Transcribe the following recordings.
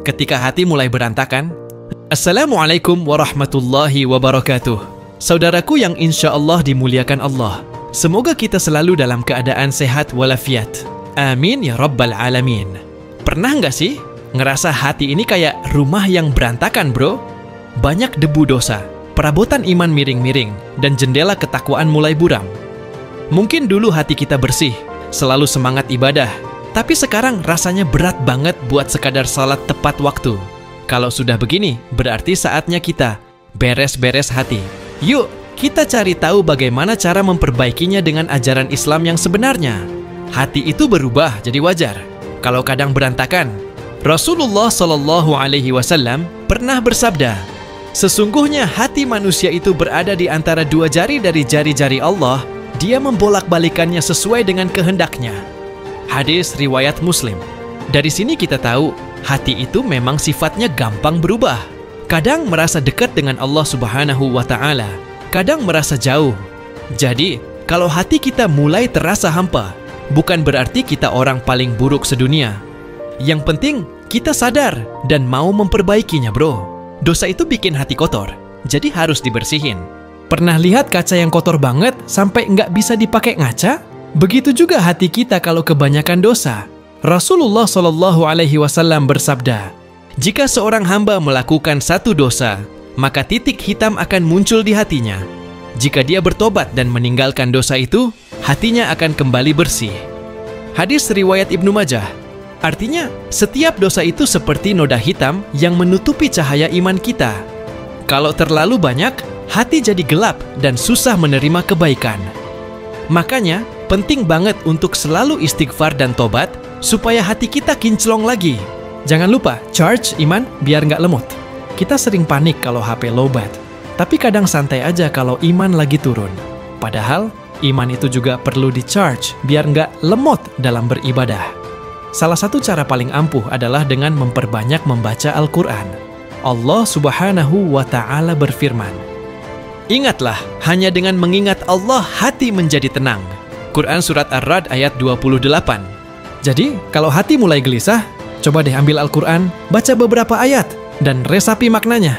ketika hati mulai berantakan? Assalamualaikum warahmatullahi wabarakatuh. Saudaraku yang insya Allah dimuliakan Allah, semoga kita selalu dalam keadaan sehat walafiat. Amin ya rabbal alamin. Pernah nggak sih ngerasa hati ini kayak rumah yang berantakan, bro? Banyak debu dosa, perabotan iman miring-miring, dan jendela ketakwaan mulai buram. Mungkin dulu hati kita bersih, selalu semangat ibadah, tapi sekarang rasanya berat banget buat sekadar salat tepat waktu. Kalau sudah begini, berarti saatnya kita beres-beres hati. Yuk, kita cari tahu bagaimana cara memperbaikinya dengan ajaran Islam yang sebenarnya. Hati itu berubah jadi wajar kalau kadang berantakan. Rasulullah Shallallahu Alaihi Wasallam pernah bersabda, sesungguhnya hati manusia itu berada di antara dua jari dari jari-jari Allah. Dia membolak-balikannya sesuai dengan kehendaknya. Hadis riwayat Muslim. Dari sini kita tahu, hati itu memang sifatnya gampang berubah. Kadang merasa dekat dengan Allah Subhanahu wa Ta'ala, kadang merasa jauh. Jadi, kalau hati kita mulai terasa hampa, bukan berarti kita orang paling buruk sedunia. Yang penting, kita sadar dan mau memperbaikinya, bro. Dosa itu bikin hati kotor, jadi harus dibersihin. Pernah lihat kaca yang kotor banget sampai nggak bisa dipakai ngaca? Begitu juga hati kita kalau kebanyakan dosa. Rasulullah Shallallahu Alaihi Wasallam bersabda, jika seorang hamba melakukan satu dosa, maka titik hitam akan muncul di hatinya. Jika dia bertobat dan meninggalkan dosa itu, hatinya akan kembali bersih. Hadis riwayat Ibnu Majah. Artinya, setiap dosa itu seperti noda hitam yang menutupi cahaya iman kita. Kalau terlalu banyak, hati jadi gelap dan susah menerima kebaikan. Makanya, penting banget untuk selalu istighfar dan tobat supaya hati kita kinclong lagi. Jangan lupa, charge iman biar nggak lemot. Kita sering panik kalau HP lowbat, tapi kadang santai aja kalau iman lagi turun. Padahal, iman itu juga perlu di-charge biar nggak lemot dalam beribadah. Salah satu cara paling ampuh adalah dengan memperbanyak membaca Al-Quran. Allah Subhanahu wa Ta'ala berfirman, ingatlah, hanya dengan mengingat Allah hati menjadi tenang. Quran Surat Ar-Ra'd ayat 28. Jadi, kalau hati mulai gelisah, coba deh ambil Al-Quran, baca beberapa ayat, dan resapi maknanya.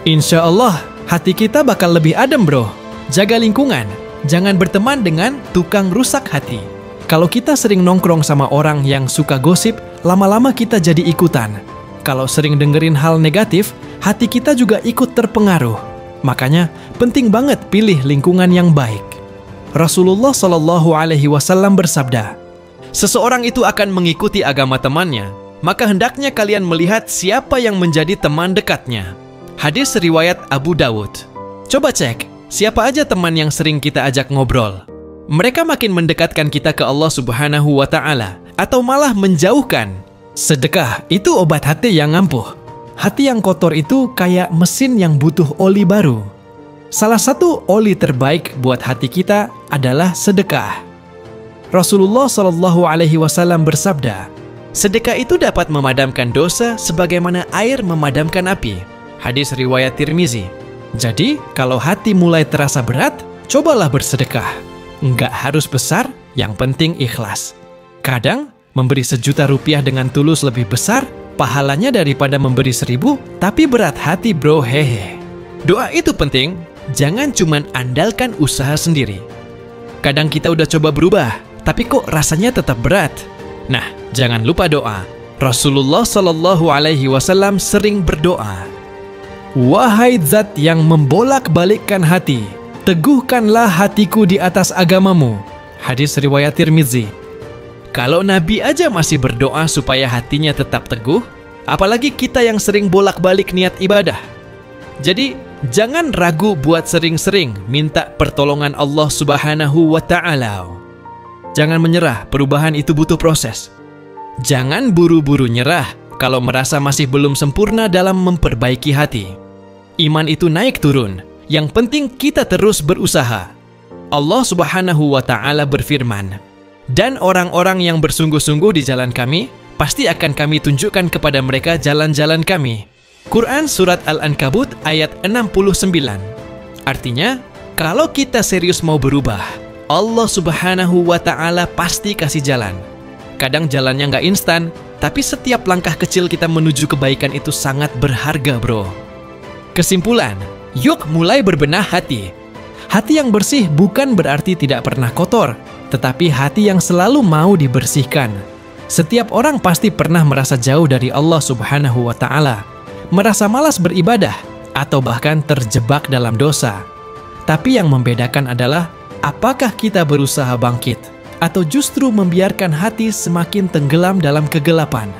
Insya Allah, hati kita bakal lebih adem, bro. Jaga lingkungan, jangan berteman dengan tukang rusak hati. Kalau kita sering nongkrong sama orang yang suka gosip, lama-lama kita jadi ikutan. Kalau sering dengerin hal negatif, hati kita juga ikut terpengaruh. Makanya, penting banget pilih lingkungan yang baik. Rasulullah Shallallahu Alaihi Wasallam bersabda, seseorang itu akan mengikuti agama temannya, maka hendaknya kalian melihat siapa yang menjadi teman dekatnya. Hadis riwayat Abu Dawud. Coba cek, siapa aja teman yang sering kita ajak ngobrol. Mereka makin mendekatkan kita ke Allah Subhanahu wa Ta'ala, atau malah menjauhkan. Sedekah itu obat hati yang ampuh. Hati yang kotor itu kayak mesin yang butuh oli baru. Salah satu oli terbaik buat hati kita adalah sedekah. Rasulullah Shallallahu Alaihi Wasallam bersabda, sedekah itu dapat memadamkan dosa sebagaimana air memadamkan api. Hadis riwayat Tirmizi. Jadi, kalau hati mulai terasa berat, cobalah bersedekah. Nggak harus besar, yang penting ikhlas. Kadang, memberi Rp1.000.000 dengan tulus lebih besar, pahalanya daripada memberi 1.000, tapi berat hati, bro, hehe. Doa itu penting, jangan cuman andalkan usaha sendiri. Kadang kita udah coba berubah, tapi kok rasanya tetap berat. Nah, jangan lupa doa. Rasulullah Shallallahu Alaihi Wasallam sering berdoa, wahai zat yang membolak-balikkan hati, teguhkanlah hatiku di atas agamamu. Hadis riwayat Tirmizi. Kalau Nabi aja masih berdoa supaya hatinya tetap teguh, apalagi kita yang sering bolak-balik niat ibadah. Jadi, jangan ragu buat sering-sering minta pertolongan Allah Subhanahu wa Ta'ala. Jangan menyerah, perubahan itu butuh proses. Jangan buru-buru nyerah kalau merasa masih belum sempurna dalam memperbaiki hati. Iman itu naik turun, yang penting kita terus berusaha. Allah Subhanahu wa Ta'ala berfirman, dan orang-orang yang bersungguh-sungguh di jalan kami, pasti akan kami tunjukkan kepada mereka jalan-jalan kami. Quran Surat Al-Ankabut ayat 69. Artinya, kalau kita serius mau berubah, Allah Subhanahu wa Ta'ala pasti kasih jalan. Kadang jalannya nggak instan, Tapi setiap langkah kecil kita menuju kebaikan itu sangat berharga, bro. Kesimpulan, yuk mulai berbenah hati. Hati yang bersih bukan berarti tidak pernah kotor, tetapi hati yang selalu mau dibersihkan. Setiap orang pasti pernah merasa jauh dari Allah Subhanahu wa Ta'ala, merasa malas beribadah, atau bahkan terjebak dalam dosa. Tapi yang membedakan adalah apakah kita berusaha bangkit atau justru membiarkan hati semakin tenggelam dalam kegelapan.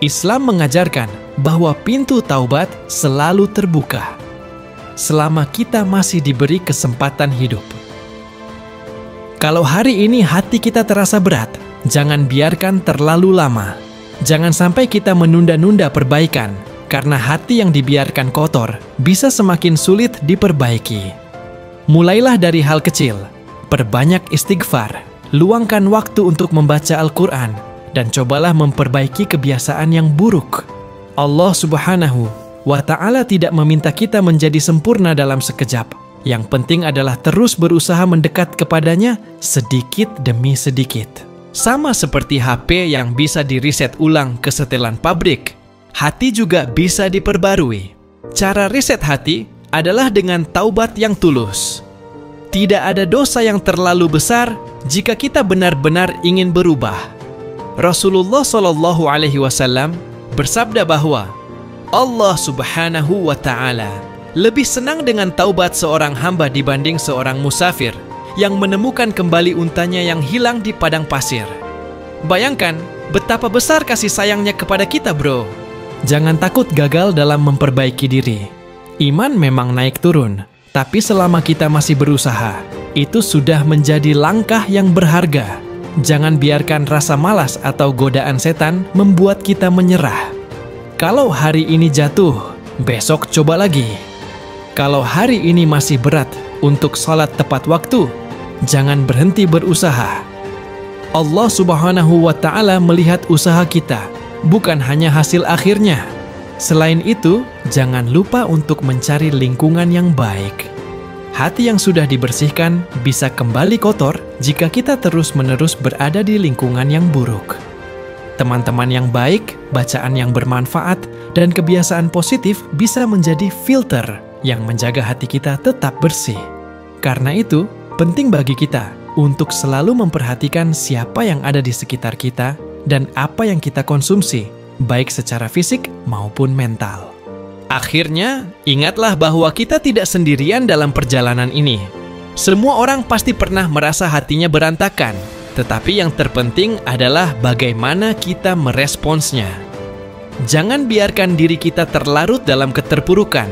Islam mengajarkan bahwa pintu taubat selalu terbuka selama kita masih diberi kesempatan hidup. Kalau hari ini hati kita terasa berat, jangan biarkan terlalu lama. Jangan sampai kita menunda-nunda perbaikan, karena hati yang dibiarkan kotor bisa semakin sulit diperbaiki. Mulailah dari hal kecil, perbanyak istighfar, luangkan waktu untuk membaca Al-Quran, dan cobalah memperbaiki kebiasaan yang buruk. Allah Subhanahu wa Ta'ala tidak meminta kita menjadi sempurna dalam sekejap. Yang penting adalah terus berusaha mendekat kepadanya sedikit demi sedikit. Sama seperti HP yang bisa diriset ulang ke setelan pabrik, hati juga bisa diperbarui. Cara riset hati adalah dengan taubat yang tulus. Tidak ada dosa yang terlalu besar jika kita benar-benar ingin berubah. Rasulullah SAW bersabda bahwa Allah Subhanahu wa Ta'ala lebih senang dengan taubat seorang hamba dibanding seorang musafir yang menemukan kembali untanya yang hilang di padang pasir. Bayangkan betapa besar kasih sayangnya kepada kita, bro. Jangan takut gagal dalam memperbaiki diri. Iman memang naik turun, tapi selama kita masih berusaha, itu sudah menjadi langkah yang berharga. Jangan biarkan rasa malas atau godaan setan membuat kita menyerah. Kalau hari ini jatuh, besok coba lagi. Kalau hari ini masih berat untuk sholat tepat waktu, jangan berhenti berusaha. Allah Subhanahu wa Ta'ala melihat usaha kita, bukan hanya hasil akhirnya. Selain itu, jangan lupa untuk mencari lingkungan yang baik. Hati yang sudah dibersihkan bisa kembali kotor jika kita terus-menerus berada di lingkungan yang buruk. Teman-teman yang baik, bacaan yang bermanfaat, dan kebiasaan positif bisa menjadi filter yang menjaga hati kita tetap bersih. Karena itu, penting bagi kita untuk selalu memperhatikan siapa yang ada di sekitar kita dan apa yang kita konsumsi, baik secara fisik maupun mental. Akhirnya, ingatlah bahwa kita tidak sendirian dalam perjalanan ini. Semua orang pasti pernah merasa hatinya berantakan, tetapi yang terpenting adalah bagaimana kita meresponsnya. Jangan biarkan diri kita terlarut dalam keterpurukan.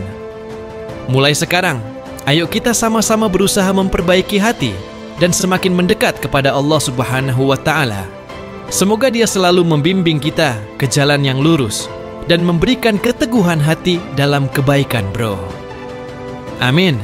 Mulai sekarang, ayo kita sama-sama berusaha memperbaiki hati dan semakin mendekat kepada Allah Subhanahu wa Ta'ala. Semoga Dia selalu membimbing kita ke jalan yang lurus dan memberikan keteguhan hati dalam kebaikan, bro. Amin.